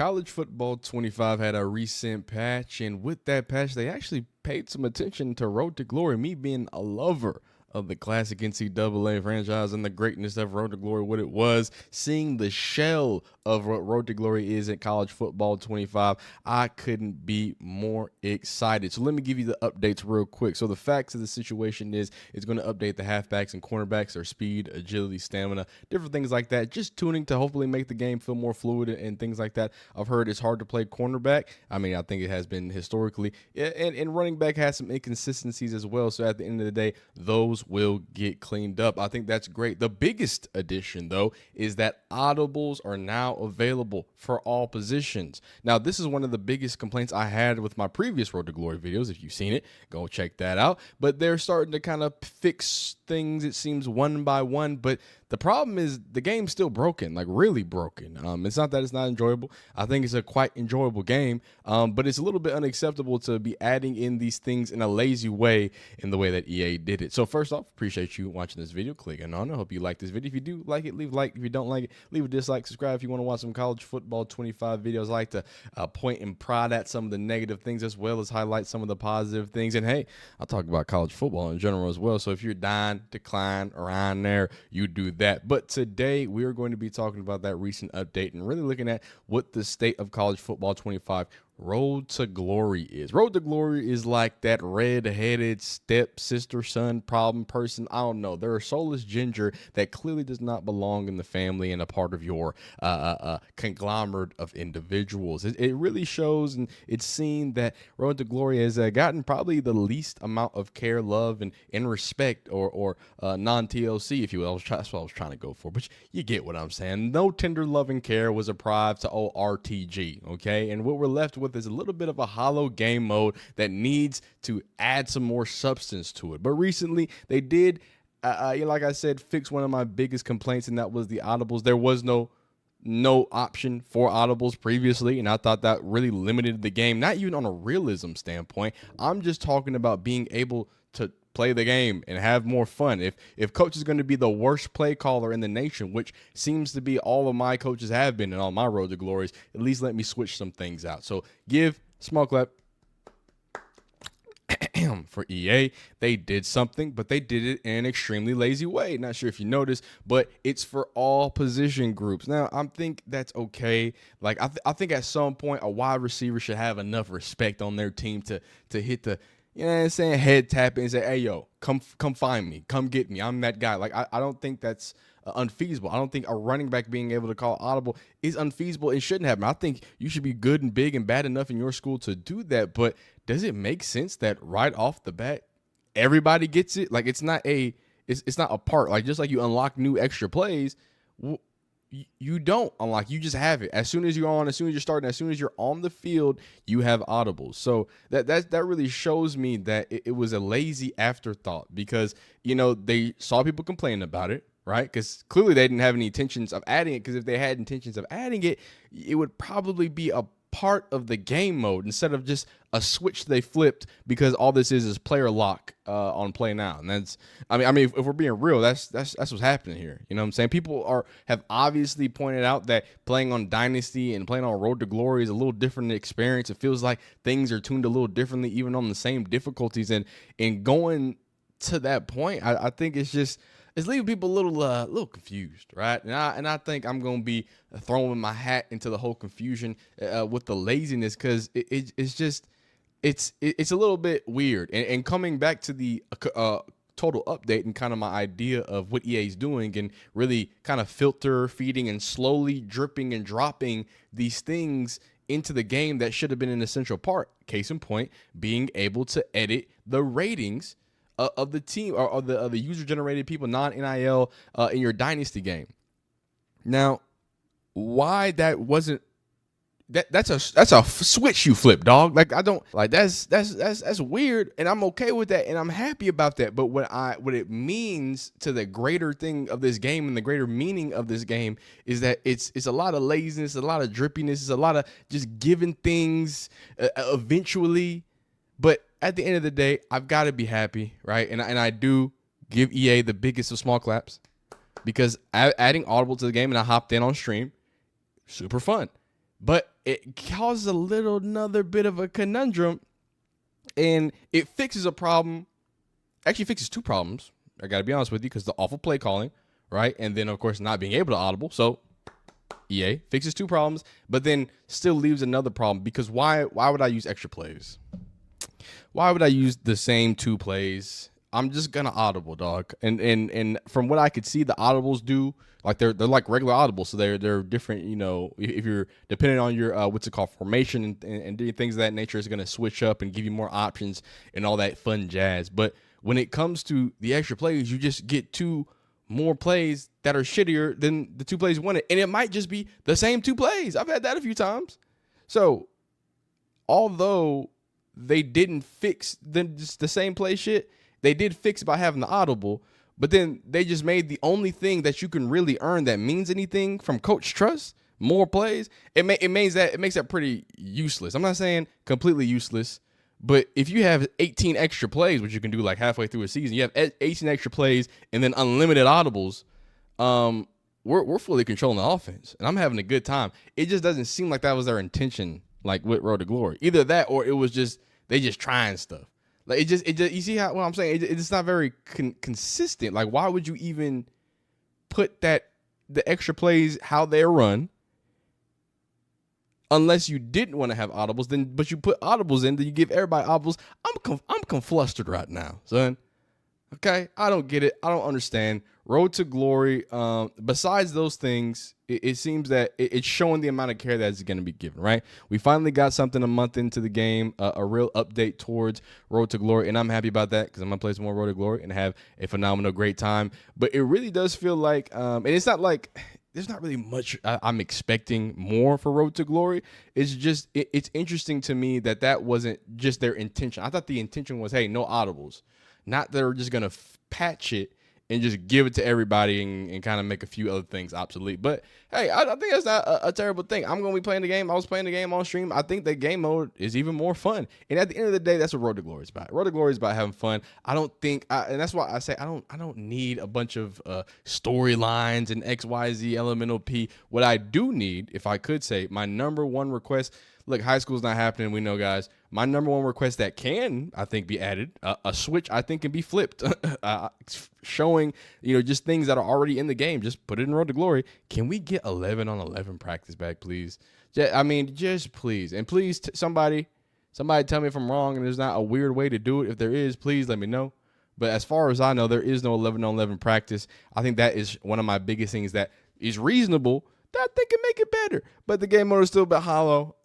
College Football 25 had a recent patch, and with that patch, they actually paid some attention to Road to Glory. Me being a lover of the classic NCAA franchise and the greatness of Road to Glory, what it was, seeing the shell of what Road to Glory is at College Football 25, I couldn't be more excited. So let me give you the updates real quick. So the facts of the situation is it's going to update the halfbacks and cornerbacks, their speed, agility, stamina, different things like that. Just tuning to hopefully make the game feel more fluid and things like that. I've heard it's hard to play cornerback. I mean, I think it has been historically. And running back has some inconsistencies as well. So at the end of the day, those will get cleaned up. I think that's great. The biggest addition, though, is that audibles are now available for all positions. Now, this is one of the biggest complaints I had with my previous Road to Glory videos. If you've seen it, go check that out. But they're starting to kind of fix things, it seems, one by one. But the problem is the game's still broken, like really broken. It's not that it's not enjoyable. I think it's a quite enjoyable game, but it's a little bit unacceptable to be adding in these things in a lazy way in the way that EA did it. So first off, appreciate you watching this video, clicking on it. I hope you like this video. If you do like it, leave a like. If you don't like it, leave a dislike. Subscribe if you want to watch some College Football 25 videos. I like to point and prod at some of the negative things as well as highlight some of the positive things. And hey, I'll talk about college football in general as well. So if you're dying, decline, around there, you do that. But today we are going to be talking about that recent update and really looking at what the state of College Football 25 Road to Glory is. Road to Glory is like that red-headed step-sister son problem person. I don't know. They're a soulless ginger that clearly does not belong in the family and a part of your conglomerate of individuals. It really shows, and it's seen that Road to Glory has gotten probably the least amount of care, love, and respect, or non-TLC, if you will. That's what I was trying to go for, but you get what I'm saying. No tender love and care was deprived to RTG, okay? And what we're left with is a little bit of a hollow game mode that needs to add some more substance to it. But recently they did, like I said, fix one of my biggest complaints, and that was the audibles. There was no option for audibles previously, and I thought that really limited the game, not even on a realism standpoint. I'm just talking about being able to play the game and have more fun. If coach is going to be the worst play caller in the nation, which seems to be all of my coaches have been in all my Road to Glories, at least let me switch some things out. So give small clap for EA. They did something, but they did it in an extremely lazy way. Not sure if you noticed, but it's for all position groups. Now, I think that's okay. Like, I think at some point a wide receiver should have enough respect on their team to hit the, you know what I'm saying, head tap and say, hey, yo, come find me. Come get me. I'm that guy. Like, I don't think that's unfeasible. I don't think a running back being able to call audible is unfeasible. It shouldn't happen. I think you should be good and big and bad enough in your school to do that. But does it make sense that right off the bat, everybody gets it? Like, it's not a part. Like, just like you unlock new extra plays, you don't unlock, you just have it. As soon as you're starting, as soon as you're on the field, you have audibles. So that really shows me that it was a lazy afterthought, because, you know, they saw people complaining about it, right? Because clearly they didn't have any intentions of adding it, because if they had intentions of adding it, it would probably be a part of the game mode instead of just a switch they flipped, because all this is player lock on play now. And that's, I mean, if we're being real, that's what's happening here. You know what I'm saying? People have obviously pointed out that playing on Dynasty and playing on Road to Glory is a little different experience. It feels like things are tuned a little differently, even on the same difficulties. And going to that point, I think it's leaving people a little confused, right? And I think I'm gonna be throwing my hat into the whole confusion with the laziness, because it's a little bit weird. And coming back to the total update and kind of my idea of what EA is doing, and really kind of filter feeding and slowly dripping and dropping these things into the game that should have been an essential part. Case in point, being able to edit the ratings of the team, or the user-generated people, non-NIL, in your Dynasty game. Now, why that wasn't, that's a switch you flip, dog. Like, I don't like, that's weird, and I'm okay with that, and I'm happy about that. But what it means to the greater thing of this game and the greater meaning of this game is that it's a lot of laziness, a lot of drippiness, it's a lot of just giving things eventually. But at the end of the day, I've got to be happy, right? And I do give EA the biggest of small claps, because adding Audible to the game, and I hopped in on stream, super fun. But it causes another bit of a conundrum, and it fixes a problem. Actually, fixes two problems. I got to be honest with you, because the awful play calling, right? And then, of course, not being able to audible. So EA fixes two problems, but then still leaves another problem, because why would I use extra plays? Why would I use the same two plays? I'm just gonna audible, dog. And from what I could see, the audibles do, like, they're like regular audibles, so they're different. You know, if you're depending on your what's it called, formation and doing things of that nature, is gonna switch up and give you more options and all that fun jazz. But when it comes to the extra plays, you just get two more plays that are shittier than the two plays you wanted, and it might just be the same two plays. I've had that a few times. So although they didn't fix the same play shit, they did fix it by having the audible, but then they just made the only thing that you can really earn that means anything from Coach Truss more plays. It makes that pretty useless. I'm not saying completely useless, but if you have 18 extra plays, which you can do like halfway through a season, you have 18 extra plays and then unlimited audibles. We're fully controlling the offense, and I'm having a good time. It just doesn't seem like that was their intention, like with Road to Glory. Either that, or it was just they just trying stuff. Like it just you see what I'm saying? It's not very consistent. Like, why would you even put the extra plays how they're run, unless you didn't want to have audibles? But you put audibles in, then you give everybody audibles. I'm conflustered right now, son. Okay, I don't get it. I don't understand. Road to Glory. Besides those things, it seems that it's showing the amount of care that's going to be given, right? We finally got something a month into the game, a real update towards Road to Glory, and I'm happy about that, because I'm going to play some more Road to Glory and have a phenomenal, great time. But it really does feel like, and it's not like there's not really much I'm expecting more for Road to Glory. It's just, it's interesting to me that wasn't just their intention. I thought the intention was, hey, no audibles. Not they're just going to patch it and just give it to everybody and kind of make a few other things obsolete. But, hey, I think that's not a terrible thing. I'm going to be playing the game. I was playing the game on stream. I think that game mode is even more fun. And at the end of the day, that's what Road to Glory is about. Road to Glory is about having fun. I don't think, and that's why I say I don't need a bunch of storylines and X, Y, Z, elemental P. What I do need, if I could say, my number one request. Look, high school's not happening. We know, guys. My number one request that can, I think, be added, a switch, I think, can be flipped, showing, just things that are already in the game. Just put it in Road to Glory. Can we get 11-on-11 practice back, please? Just please. And please, somebody tell me if I'm wrong and there's not a weird way to do it. If there is, please let me know. But as far as I know, there is no 11-on-11 practice. I think that is one of my biggest things that is reasonable, that they can make it better. But the game mode is still a bit hollow.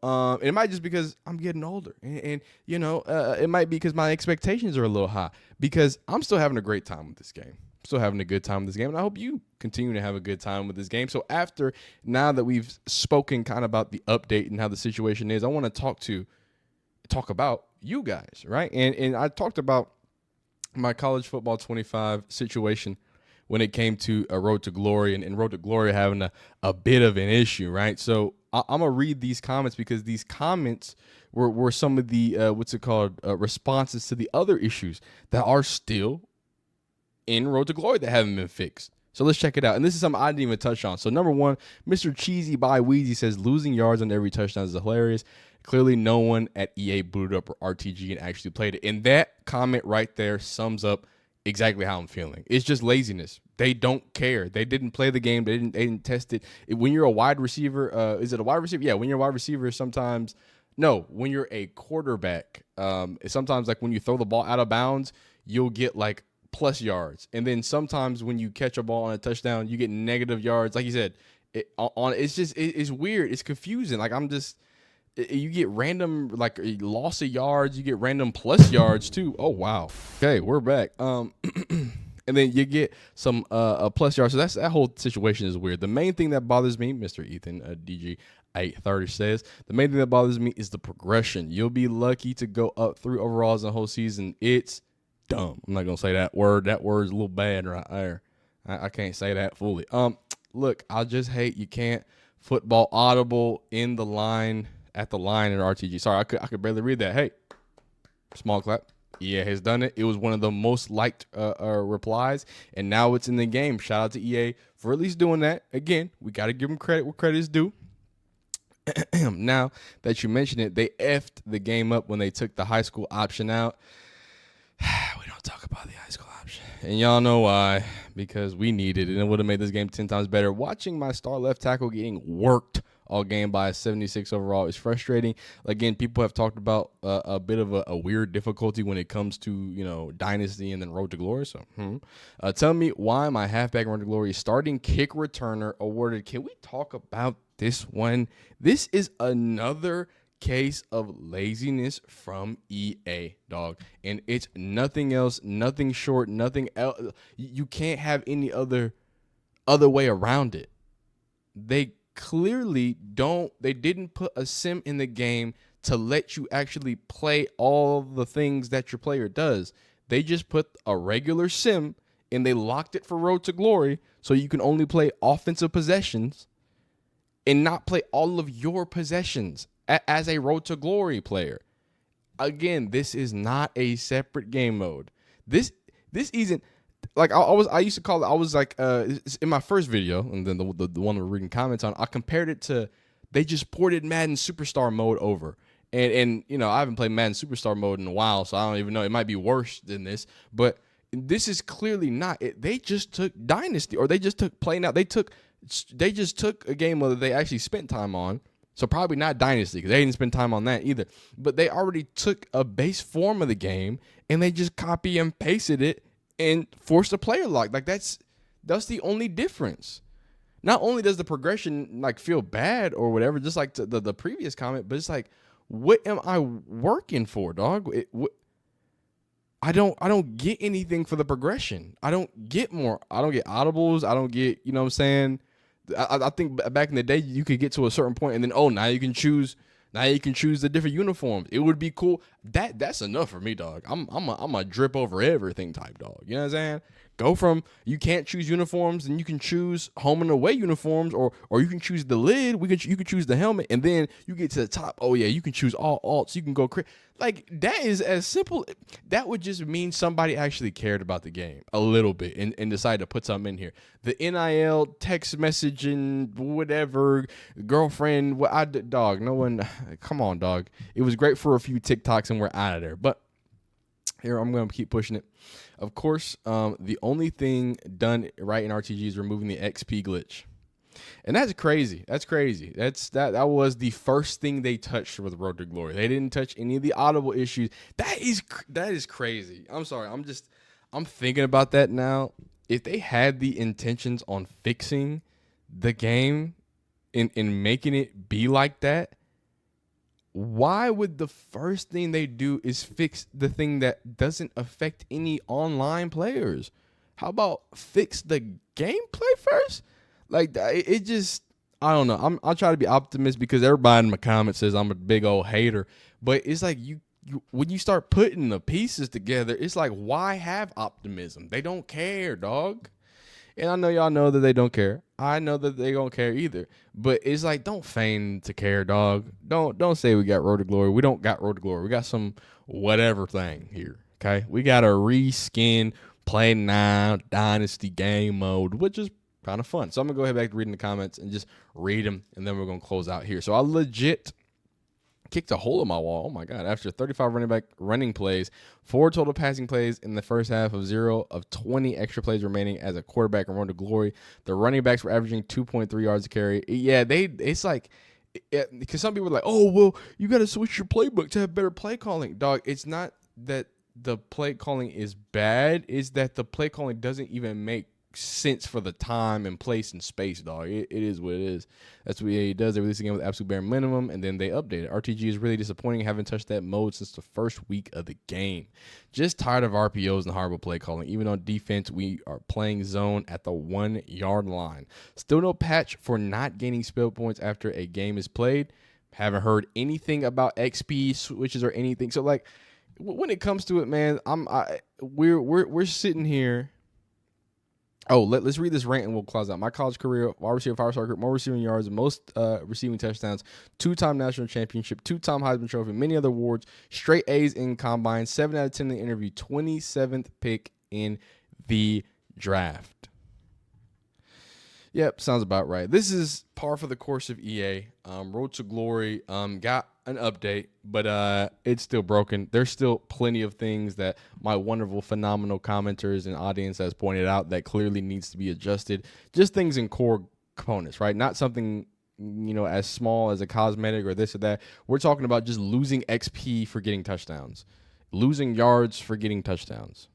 It might just because I'm getting older. And it might be because my expectations are a little high. Because I'm still having a great time with this game. I'm still having a good time with this game. And I hope you continue to have a good time with this game. So now that we've spoken kind of about the update and how the situation is, I want to talk about you guys, right? And I talked about my college football 25 situation when it came to a Road to Glory and Road to Glory having a bit of an issue, right? So I'm going to read these comments, because these comments were some of the, responses to the other issues that are still in Road to Glory that haven't been fixed. So let's check it out. And this is something I didn't even touch on. So number one, Mr. Cheesy by Wheezy says, losing yards on every touchdown is hilarious. Clearly no one at EA booted up or RTG and actually played it. And that comment right there sums up exactly how I'm feeling. It's just laziness. They don't care. They didn't play the game. They didn't test it. When you're a wide receiver, is it a wide receiver? Yeah, when you're a wide receiver, when you're a quarterback, sometimes like when you throw the ball out of bounds, you'll get like plus yards. And then sometimes when you catch a ball on a touchdown, you get negative yards. Like you said, it's weird. It's confusing. Like you get random like loss of yards. You get random plus yards too. Oh, wow. Okay, we're back. And then you get some plus yards. So that whole situation is weird. The main thing that bothers me, Mr. Ethan DG 830 says, the main thing that bothers me is the progression. You'll be lucky to go up 3 overalls in the whole season. It's dumb. I'm not gonna say that word. That word's a little bad right there. I can't say that fully. Look, I just hate you can't football audible in the line at the line in RTG. Sorry, I could barely read that. Hey, small clap. EA has done it. It was one of the most liked replies, and now it's in the game. Shout out to EA for at least doing that. Again, we got to give them credit where credit is due. Now that you mention it, they effed the game up when they took the high school option out. We don't talk about the high school option. And y'all know why. Because we need it, and it would have made this game 10 times better. Watching my star left tackle getting worked all game by a 76 overall is frustrating. Again, people have talked about a bit of a weird difficulty when it comes to, Dynasty and then Road to Glory. So, tell me why my halfback Road to Glory starting kick returner awarded. Can we talk about this one? This is another case of laziness from EA, dog. And it's nothing else, nothing short, nothing else. You can't have any other way around it. They clearly didn't put a sim in the game to let you actually play all the things that your player does. They just put a regular sim and they locked it for Road to Glory so you can only play offensive possessions and not play all of your possessions as a Road to Glory player. Again, this is not a separate game mode. This isn't like I used to call it. I was like in my first video, and then the one we're reading comments on. I compared it to they just ported Madden Superstar mode over, and I haven't played Madden Superstar mode in a while, so I don't even know. It might be worse than this, but this is clearly not. They just took Dynasty, or they just took playing out. They just took a game mode that they actually spent time on. So probably not Dynasty because they didn't spend time on that either. But they already took a base form of the game and they just copy and pasted it and forced a player lock. Like that's the only difference. Not only does the progression like feel bad or whatever, just like the previous comment, but it's like, what am I working for, dog? I don't get anything for the progression. I don't get more. I don't get audibles. I don't get, you know what I'm saying? I think back in the day you could get to a certain point and then now you can choose the different uniforms. It would be cool. That's enough for me, dog. I'm a drip over everything type dog. You know what I'm saying? Go from you can't choose uniforms and you can choose home and away uniforms, or you can choose the lid. You can choose the helmet, and then you get to the top. Oh yeah, you can choose all alts. You can go like that is as simple. That would just mean somebody actually cared about the game a little bit and decided to put something in here. The NIL text messaging, whatever, girlfriend. Dog. No one. Come on, dog. It was great for a few TikToks and we're out of there. But here I'm gonna keep pushing it. Of course, the only thing done right in RTG is removing the XP glitch. And that's crazy. That was the first thing they touched with Road to Glory. They didn't touch any of the audible issues. That is crazy. I'm sorry. I'm thinking about that now. If they had the intentions on fixing the game and making it be like that, why would the first thing they do is fix the thing that doesn't affect any online players? How about fix the gameplay first? Like it just, I don't know. I'll try to be optimistic because everybody in my comments says I'm a big old hater, but it's like you when you start putting the pieces together, it's like, why have optimism? They don't care, dog. And I know y'all know that they don't care. I know that they don't care either. But it's like, don't feign to care, dog. Don't say we got Road to Glory. We don't got Road to Glory. We got some whatever thing here. Okay, we got a reskin Play Now Dynasty game mode, which is kind of fun. So I'm gonna go ahead back to reading the comments and just read them, and then we're gonna close out here. So I legit kicked a hole in my wall. Oh my God. After 35 running plays, 4 total passing plays in the first half of 0 of 20 extra plays remaining as a quarterback and Road to Glory. The running backs were averaging 2.3 yards a carry. Yeah, it's like, because some people are like, oh, well, you got to switch your playbook to have better play calling. Dog, it's not that the play calling is bad. It's that the play calling doesn't even make sense for the time and place and space, dog. It is what it is. That's what EA does. They release the game with absolute bare minimum, and then they update it. RTG is really disappointing. Haven't touched that mode since the first week of the game. Just tired of RPOs and horrible play calling. Even on defense, we are playing zone at the 1 yard line. Still no patch for not gaining spell points after a game is played. Haven't heard anything about XP switches or anything. So like, when it comes to it, man, we're sitting here. Oh, let's read this rant and we'll close out. My college career, wide receiver, 5-star recruit, more receiving yards, most receiving touchdowns, 2-time national championship, 2-time Heisman Trophy, many other awards, straight A's in combine, 7 out of 10 in the interview, 27th pick in the draft. Yep, sounds about right. This is par for the course of EA. Road to Glory got an update, but it's still broken. There's still plenty of things that my wonderful, phenomenal commenters and audience has pointed out that clearly needs to be adjusted. Just things in core components, right? Not something as small as a cosmetic or this or that. We're talking about just losing XP for getting touchdowns, losing yards for getting touchdowns.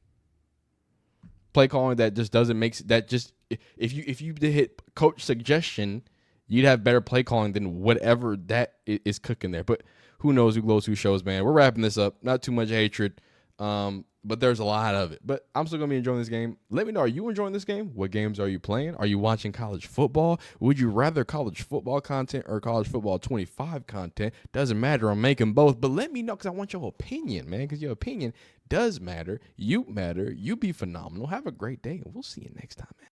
Play calling that just doesn't make that just if you did hit coach suggestion, you'd have better play calling than whatever that is cooking there. But who knows who glows, who shows, man. We're wrapping this up. Not too much hatred, but there's a lot of it. But I'm still gonna be enjoying this game. Let me know, are you enjoying this game? What games are you playing? Are you watching college football? Would you rather college football content or college football 25 content? Doesn't matter. I'm making both. But let me know, because I want your opinion, man, because your opinion does matter. You matter. You be phenomenal. Have a great day, and we'll see you next time, man.